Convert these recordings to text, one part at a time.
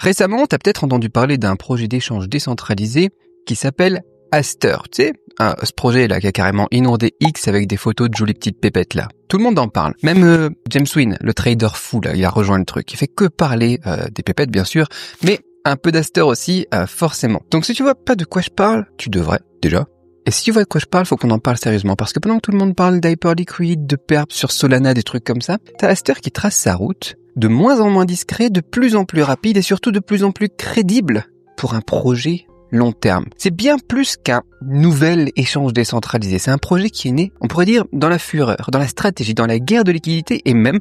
Récemment, t'as peut-être entendu parler d'un projet d'échange décentralisé qui s'appelle Aster. Tu sais, ce projet-là qui a carrément inondé X avec des photos de jolies petites pépettes là. Tout le monde en parle. Même James Wynn, le trader fou là, il a rejoint le truc. Il fait que parler des pépettes bien sûr, mais un peu d'Aster aussi, forcément. Donc si tu vois pas de quoi je parle, tu devrais déjà. Et si tu vois de quoi je parle, faut qu'on en parle sérieusement. Parce que pendant que tout le monde parle d'Hyperliquid, de Perp sur Solana, des trucs comme ça, t'as Aster qui trace sa route, de moins en moins discret, de plus en plus rapide et surtout de plus en plus crédible pour un projet long terme. C'est bien plus qu'un nouvel échange décentralisé. C'est un projet qui est né, on pourrait dire, dans la fureur, dans la stratégie, dans la guerre de liquidité et même,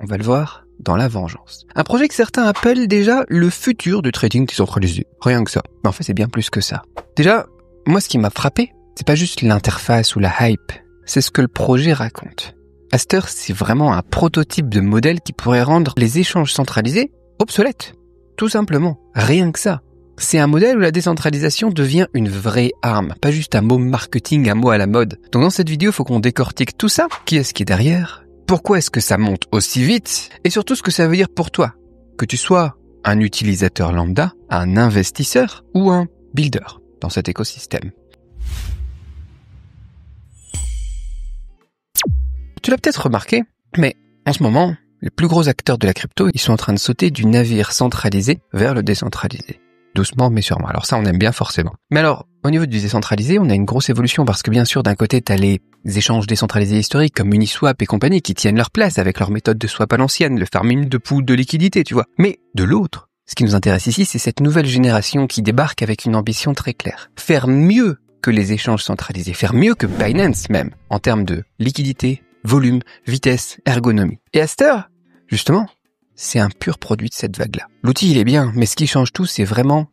on va le voir, dans la vengeance. Un projet que certains appellent déjà le futur du trading décentralisé. Rien que ça. Mais en fait, c'est bien plus que ça. Déjà, moi, ce qui m'a frappé, c'est pas juste l'interface ou la hype, c'est ce que le projet raconte. Aster, c'est vraiment un prototype de modèle qui pourrait rendre les échanges centralisés obsolètes. Tout simplement. Rien que ça. C'est un modèle où la décentralisation devient une vraie arme, pas juste un mot marketing, un mot à la mode. Donc dans cette vidéo, il faut qu'on décortique tout ça. Qui est-ce qui est derrière ? Pourquoi est-ce que ça monte aussi vite ? Et surtout ce que ça veut dire pour toi. Que tu sois un utilisateur lambda, un investisseur ou un builder dans cet écosystème. Tu l'as peut-être remarqué, mais en ce moment, les plus gros acteurs de la crypto, ils sont en train de sauter du navire centralisé vers le décentralisé. Doucement, mais sûrement. Alors ça, on aime bien forcément. Mais alors, au niveau du décentralisé, on a une grosse évolution parce que bien sûr, d'un côté, t'as les échanges décentralisés historiques comme Uniswap et compagnie qui tiennent leur place avec leur méthode de swap à l'ancienne, le farming de pool de liquidité, tu vois. Mais de l'autre, ce qui nous intéresse ici, c'est cette nouvelle génération qui débarque avec une ambition très claire. Faire mieux que les échanges centralisés, faire mieux que Binance même, en termes de liquidité, volume, vitesse, ergonomie. Et Aster, justement, c'est un pur produit de cette vague-là. L'outil, il est bien, mais ce qui change tout, c'est vraiment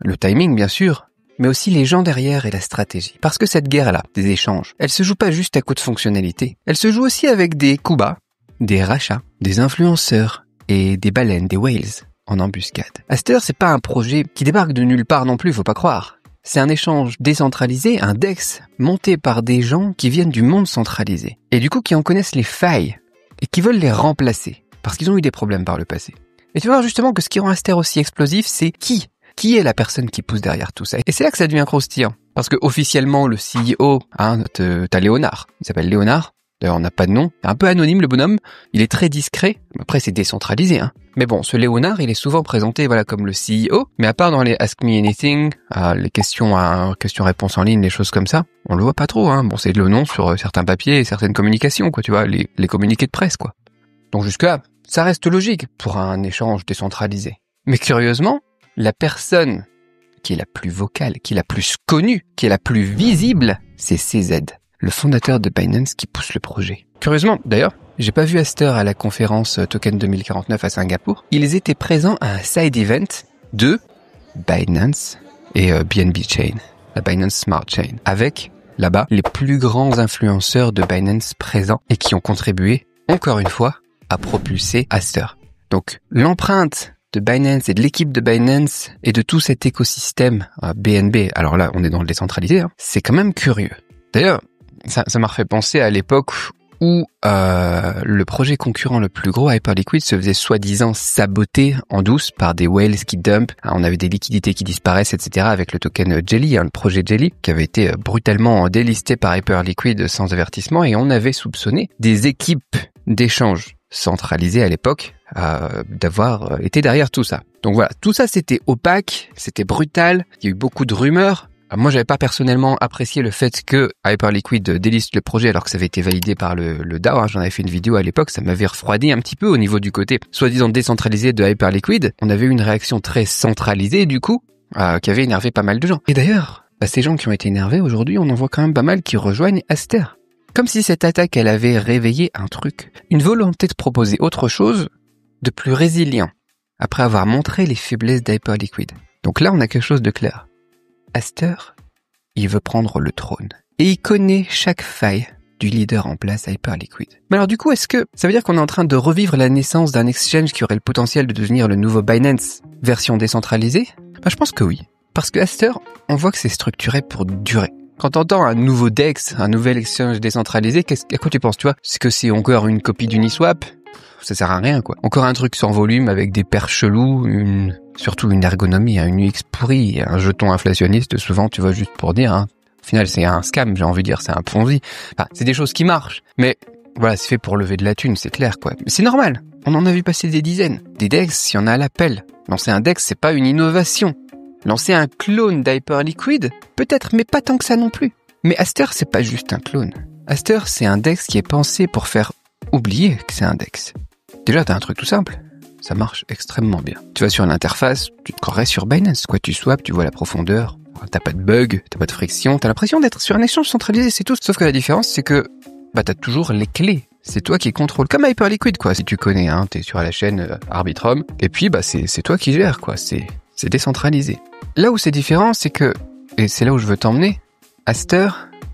le timing, bien sûr, mais aussi les gens derrière et la stratégie. Parce que cette guerre-là, des échanges, elle se joue pas juste à coup de fonctionnalité. Elle se joue aussi avec des coups bas, des rachats, des influenceurs et des baleines, des whales en embuscade. Aster, c'est pas un projet qui débarque de nulle part non plus, faut pas croire. C'est un échange décentralisé, un DEX, monté par des gens qui viennent du monde centralisé. Et du coup, qui en connaissent les failles et qui veulent les remplacer. Parce qu'ils ont eu des problèmes par le passé. Et tu vois justement que ce qui rend Aster aussi explosif, c'est qui est la personne qui pousse derrière tout ça. Et c'est là que ça devient croustillant. Parce que officiellement, le CEO, t'as Léonard. Il s'appelle Léonard. D'ailleurs, on n'a pas de nom. C'est un peu anonyme, le bonhomme. Il est très discret. Après, c'est décentralisé, hein. Mais bon, ce Léonard, il est souvent présenté, comme le CEO. Mais à part dans les Ask Me Anything, les questions-réponses en ligne, les choses comme ça, on le voit pas trop, hein. Bon, c'est le nom sur certains papiers et certaines communications, quoi, tu vois, les communiqués de presse, quoi. Donc jusque-là, ça reste logique pour un échange décentralisé. Mais curieusement, la personne qui est la plus vocale, qui est la plus connue, qui est la plus visible, c'est CZ, le fondateur de Binance qui pousse le projet. Curieusement, d'ailleurs, j'ai pas vu Aster à la conférence Token 2049 à Singapour. Ils étaient présents à un side event de Binance et BNB Chain, la Binance Smart Chain, avec, là-bas, les plus grands influenceurs de Binance présents et qui ont contribué, encore une fois, à propulser Aster. Donc, l'empreinte de Binance et de l'équipe de Binance et de tout cet écosystème BNB, alors là, on est dans le décentralisé, hein, c'est quand même curieux. D'ailleurs, ça m'a refait penser à l'époque où le projet concurrent le plus gros, Hyperliquid, se faisait soi-disant saboter en douce par des whales qui dump. On avait des liquidités qui disparaissent, etc. avec le token Jelly, le projet Jelly, qui avait été brutalement délisté par Hyperliquid sans avertissement, et on avait soupçonné des équipes d'échange centralisées à l'époque d'avoir été derrière tout ça. Donc voilà, tout ça c'était opaque, c'était brutal, il y a eu beaucoup de rumeurs. Moi, j'avais pas personnellement apprécié le fait que Hyperliquid déliste le projet alors que ça avait été validé par le DAO. Hein. J'en avais fait une vidéo à l'époque, ça m'avait refroidi un petit peu au niveau du côté soi-disant décentralisé de Hyperliquid. On avait eu une réaction très centralisée du coup, qui avait énervé pas mal de gens. Et d'ailleurs, ces gens qui ont été énervés aujourd'hui, on en voit quand même pas mal qui rejoignent Aster. Comme si cette attaque, elle avait réveillé un truc. Une volonté de proposer autre chose, de plus résilient, après avoir montré les faiblesses d'Hyperliquid. Donc là, on a quelque chose de clair. Aster, il veut prendre le trône. Et il connaît chaque faille du leader en place Hyperliquid. Mais alors du coup, est-ce que ça veut dire qu'on est en train de revivre la naissance d'un exchange qui aurait le potentiel de devenir le nouveau Binance, version décentralisée ? Je pense que oui. Parce que Aster, on voit que c'est structuré pour durer. Quand t'entends un nouveau DEX, un nouvel exchange décentralisé, à quoi tu penses, tu vois ? Est-ce que c'est encore une copie d'Uniswap ? ça sert à rien, quoi. Encore un truc sans volume avec des paires chelous, surtout une ergonomie, une UX pourrie, un jeton inflationniste, souvent, tu vois, juste pour dire, hein. Au final, c'est un scam, j'ai envie de dire, c'est un Ponzi. Enfin, c'est des choses qui marchent. Mais, voilà, c'est fait pour lever de la thune, c'est clair, quoi. Mais c'est normal. On en a vu passer des dizaines. Des DEX, il y en a à l'appel. Lancer un DEX, c'est pas une innovation. Lancer un clone d'Hyperliquid, peut-être, mais pas tant que ça non plus. Mais Aster, c'est pas juste un clone. Aster, c'est un DEX qui est pensé pour faire oublier que c'est un DEX. Déjà, t'as un truc tout simple. Ça marche extrêmement bien. Tu vas sur l'interface, tu te croirais sur Binance, quoi. Tu swaps, tu vois la profondeur. T'as pas de bug, t'as pas de friction. T'as l'impression d'être sur un échange centralisé, c'est tout. Sauf que la différence, c'est que, t'as toujours les clés. C'est toi qui contrôle. Comme Hyperliquid, quoi. Si tu connais, hein, t'es sur la chaîne Arbitrum. Et puis, c'est toi qui gères, quoi. C'est décentralisé. Là où c'est différent, c'est que, et c'est là où je veux t'emmener, Aster,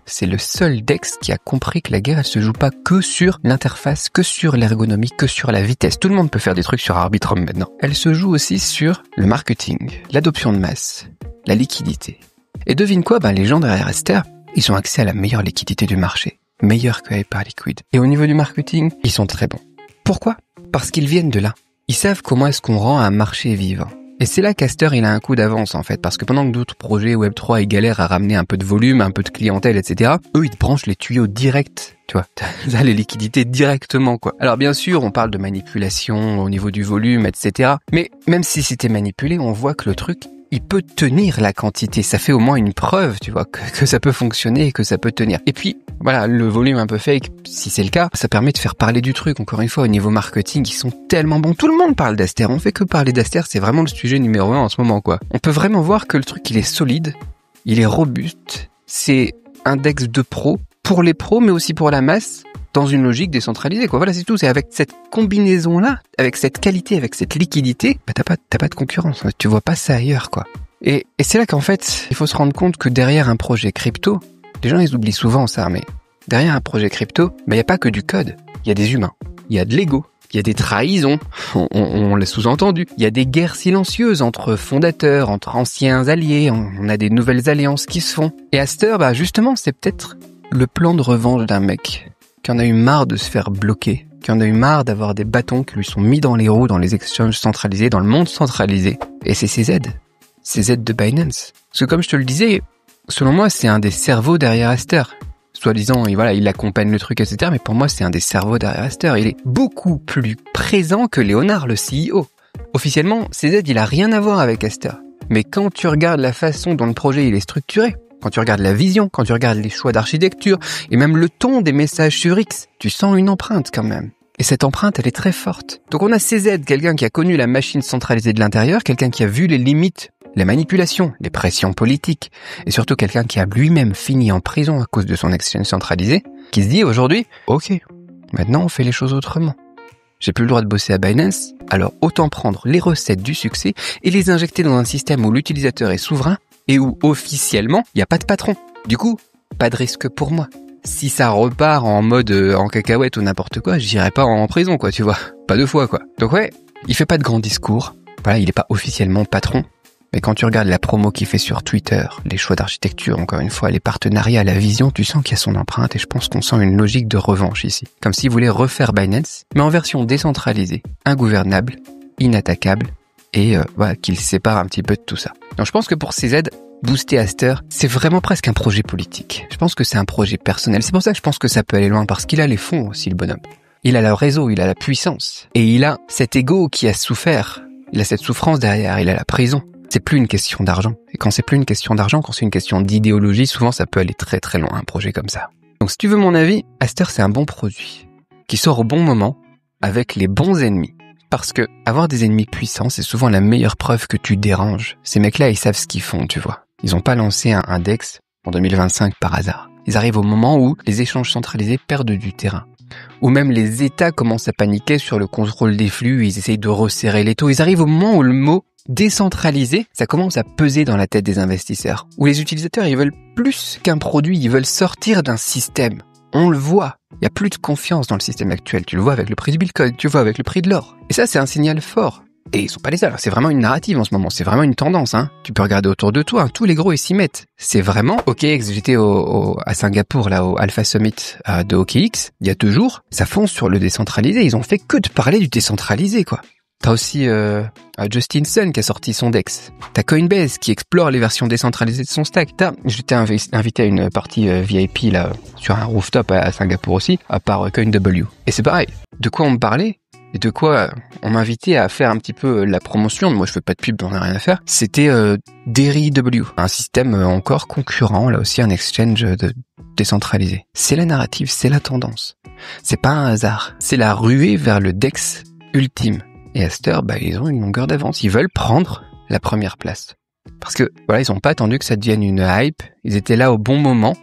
c'est le seul DEX qui a compris que la guerre, elle se joue pas que sur l'interface, que sur l'ergonomie, que sur la vitesse. Tout le monde peut faire des trucs sur Arbitrum maintenant. Elle se joue aussi sur le marketing, l'adoption de masse, la liquidité. Et devine quoi, les gens derrière Aster, ils ont accès à la meilleure liquidité du marché. Meilleure que Hyperliquid. Et au niveau du marketing, ils sont très bons. Pourquoi ? Parce qu'ils viennent de là. Ils savent comment est-ce qu'on rend un marché vivant. Et c'est là qu'Aster, il a un coup d'avance, en fait, parce que pendant que d'autres projets Web3, ils galèrent à ramener un peu de volume, un peu de clientèle, etc., eux, ils te branchent les tuyaux directs, tu vois. T'as les liquidités directement, quoi. Alors, bien sûr, on parle de manipulation au niveau du volume, etc., mais même si c'était manipulé, on voit que le truc, il peut tenir la quantité. Ça fait au moins une preuve, tu vois, que ça peut fonctionner et que ça peut tenir. Et puis, voilà, le volume un peu fake, si c'est le cas, ça permet de faire parler du truc. Encore une fois, au niveau marketing, ils sont tellement bons. Tout le monde parle d'Aster. On fait que parler d'Aster, c'est vraiment le sujet numéro 1 en ce moment, quoi. On peut vraiment voir que le truc, il est solide, il est robuste. C'est un DEX de pro, pour les pros, mais aussi pour la masse, dans une logique décentralisée, quoi. Voilà, c'est tout. C'est avec cette combinaison-là, avec cette qualité, avec cette liquidité, t'as pas de concurrence. Tu vois pas ça ailleurs, quoi. Et c'est là qu'en fait, il faut se rendre compte que derrière un projet crypto, les gens, ils oublient souvent ça, mais derrière un projet crypto, il y a pas que du code. Il y a des humains. Il y a de l'ego. Il y a des trahisons. On l'a sous-entendu. Il y a des guerres silencieuses entre fondateurs, entre anciens alliés. On a des nouvelles alliances qui se font. Et Aster, justement, c'est peut-être le plan de revanche d'un mec qui en a eu marre de se faire bloquer, qui en a eu marre d'avoir des bâtons qui lui sont mis dans les roues, dans les exchanges centralisés, dans le monde centralisé. Et c'est CZ de Binance. Parce que comme je te le disais, selon moi, c'est un des cerveaux derrière Aster. Soi-disant, il accompagne le truc, etc. Mais pour moi, c'est un des cerveaux derrière Aster. Il est beaucoup plus présent que Léonard, le CEO. Officiellement, CZ, il a rien à voir avec Aster. Mais quand tu regardes la façon dont le projet il est structuré, quand tu regardes la vision, quand tu regardes les choix d'architecture, et même le ton des messages sur X, tu sens une empreinte quand même. Et cette empreinte, elle est très forte. Donc on a CZ, quelqu'un qui a connu la machine centralisée de l'intérieur, quelqu'un qui a vu les limites, les manipulations, les pressions politiques, et surtout quelqu'un qui a lui-même fini en prison à cause de son exchange centralisé, qui se dit aujourd'hui, ok, maintenant on fait les choses autrement. J'ai plus le droit de bosser à Binance, alors autant prendre les recettes du succès et les injecter dans un système où l'utilisateur est souverain, et où, officiellement, il n'y a pas de patron. Du coup, pas de risque pour moi. Si ça repart en mode en cacahuète ou n'importe quoi, j'irai pas en prison, quoi, tu vois. Pas 2 fois, quoi. Donc ouais, il fait pas de grands discours. Voilà, il est pas officiellement patron. Mais quand tu regardes la promo qu'il fait sur Twitter, les choix d'architecture, encore une fois, les partenariats, la vision, tu sens qu'il y a son empreinte et je pense qu'on sent une logique de revanche ici. Comme s'il voulait refaire Binance, mais en version décentralisée, ingouvernable, inattaquable, et qu'il se sépare un petit peu de tout ça. Donc je pense que pour CZ, booster Aster, c'est vraiment presque un projet politique. Je pense que c'est un projet personnel. C'est pour ça que je pense que ça peut aller loin, parce qu'il a les fonds aussi, le bonhomme. Il a le réseau, il a la puissance. Et il a cet ego qui a souffert. Il a cette souffrance derrière, il a la prison. C'est plus une question d'argent. Et quand c'est plus une question d'argent, quand c'est une question d'idéologie, souvent ça peut aller très très loin, un projet comme ça. Donc si tu veux mon avis, Aster c'est un bon produit, qui sort au bon moment, avec les bons ennemis. Parce que avoir des ennemis puissants, c'est souvent la meilleure preuve que tu déranges. Ces mecs-là, ils savent ce qu'ils font, tu vois. Ils ont pas lancé un index en 2025 par hasard. Ils arrivent au moment où les échanges centralisés perdent du terrain. Où même les États commencent à paniquer sur le contrôle des flux, ils essayent de resserrer les taux. Ils arrivent au moment où le mot décentralisé, ça commence à peser dans la tête des investisseurs. Où les utilisateurs, ils veulent plus qu'un produit, ils veulent sortir d'un système. On le voit. Il n'y a plus de confiance dans le système actuel. Tu le vois avec le prix du Bitcoin, tu le vois avec le prix de l'or. Et ça, c'est un signal fort. Et ils sont pas les seuls, c'est vraiment une narrative en ce moment, c'est vraiment une tendance. Tu peux regarder autour de toi, tous les gros ils s'y mettent. C'est vraiment OKX, j'étais à Singapour, là, au Alpha Summit de OKX, il y a 2 jours, ça fonce sur le décentralisé, ils ont fait que de parler du décentralisé, quoi. T'as aussi Justin Sun qui a sorti son DEX. T'as Coinbase qui explore les versions décentralisées de son stack. J'étais invité à une partie VIP là sur un rooftop à Singapour aussi, par CoinW. Et c'est pareil. De quoi on me parlait et de quoi on m'invitait à faire un petit peu la promotion. Moi, je fais pas de pub, j'en ai rien à faire. C'était DeriW, un système encore concurrent, là aussi un exchange décentralisé. C'est la narrative, c'est la tendance. C'est pas un hasard. C'est la ruée vers le DEX ultime. Et à cette heure, ils ont une longueur d'avance. Ils veulent prendre la première place. Parce que, voilà, ils ont pas attendu que ça devienne une hype. Ils étaient là au bon moment.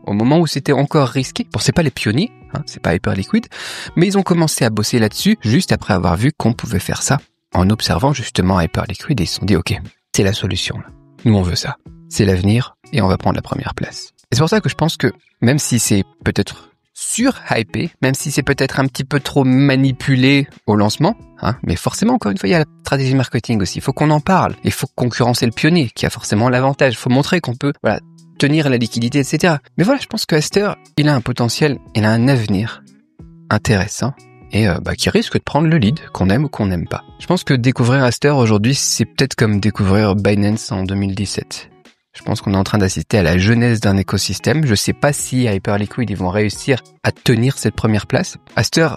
Au moment où c'était encore risqué. Bon, c'est pas les pionniers, c'est pas Hyperliquid. Mais ils ont commencé à bosser là-dessus, juste après avoir vu qu'on pouvait faire ça. En observant justement Hyperliquid, et ils se sont dit, ok, c'est la solution, là. Nous, on veut ça. C'est l'avenir, et on va prendre la première place. Et c'est pour ça que je pense que, même si c'est peut-être sur-hypé, même si c'est peut-être un petit peu trop manipulé au lancement, mais forcément, encore une fois, il y a la stratégie marketing aussi. Il faut qu'on en parle. Il faut concurrencer le pionnier, qui a forcément l'avantage. Il faut montrer qu'on peut, tenir la liquidité, etc. Mais voilà, je pense que Aster, il a un potentiel, il a un avenir intéressant et qui risque de prendre le lead, qu'on aime ou qu'on n'aime pas. Je pense que découvrir Aster aujourd'hui, c'est peut-être comme découvrir Binance en 2017. Je pense qu'on est en train d'assister à la jeunesse d'un écosystème. Je sais pas si Hyperliquid, ils vont réussir à tenir cette première place. Aster,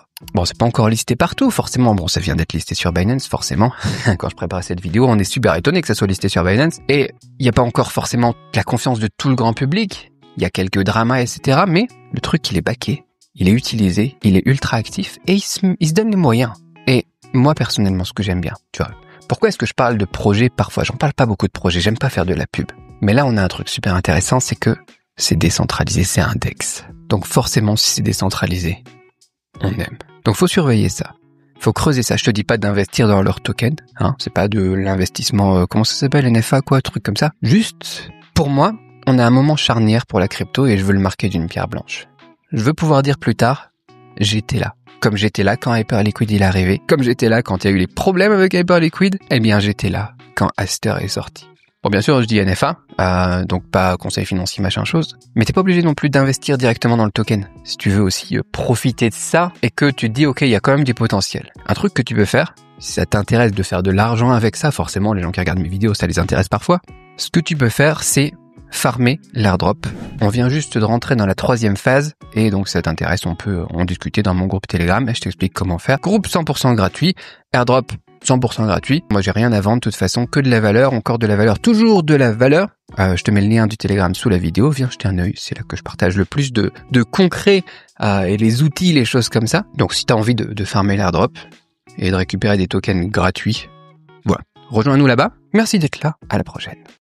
c'est pas encore listé partout, forcément. Ça vient d'être listé sur Binance, forcément. Quand je préparais cette vidéo, on est super étonné que ça soit listé sur Binance. Et il n'y a pas encore forcément la confiance de tout le grand public. Il y a quelques dramas, etc. Mais le truc, il est backé, il est utilisé, il est ultra actif et il se donne les moyens. Et moi, personnellement, ce que j'aime bien, tu vois, pourquoi est-ce que je parle de projets parfois? J'en parle pas beaucoup de projets, j'aime pas faire de la pub. Mais là, on a un truc super intéressant, c'est que c'est décentralisé, c'est un DEX. Donc forcément, si c'est décentralisé, on aime. Donc faut surveiller ça. Faut creuser ça. Je te dis pas d'investir dans leur token, c'est pas de l'investissement, comment ça s'appelle, NFA, truc comme ça. Juste, pour moi, on a un moment charnière pour la crypto et je veux le marquer d'une pierre blanche. Je veux pouvoir dire plus tard, j'étais là. Comme j'étais là quand Hyperliquid il est arrivé, comme j'étais là quand il y a eu les problèmes avec Hyperliquid, j'étais là quand Aster est sorti. Bon, bien sûr, je dis NFA, donc pas conseil financier, machin chose, mais t'es pas obligé non plus d'investir directement dans le token. Si tu veux aussi profiter de ça et que tu te dis, ok, il y a quand même du potentiel. Un truc que tu peux faire, si ça t'intéresse de faire de l'argent avec ça, forcément, les gens qui regardent mes vidéos, ça les intéresse parfois. Ce que tu peux faire, c'est farmer l'airdrop. On vient juste de rentrer dans la 3e phase et donc si ça t'intéresse, on peut en discuter dans mon groupe Telegram et je t'explique comment faire. Groupe 100% gratuit, airdrop 100% gratuit. Moi, j'ai rien à vendre, de toute façon, que de la valeur, encore de la valeur, toujours de la valeur. Je te mets le lien du Telegram sous la vidéo. Viens jeter un œil. C'est là que je partage le plus de concret et les outils, les choses comme ça. Donc, si t'as envie de farmer l'airdrop et de récupérer des tokens gratuits, voilà. Rejoins-nous là-bas. Merci d'être là. À la prochaine.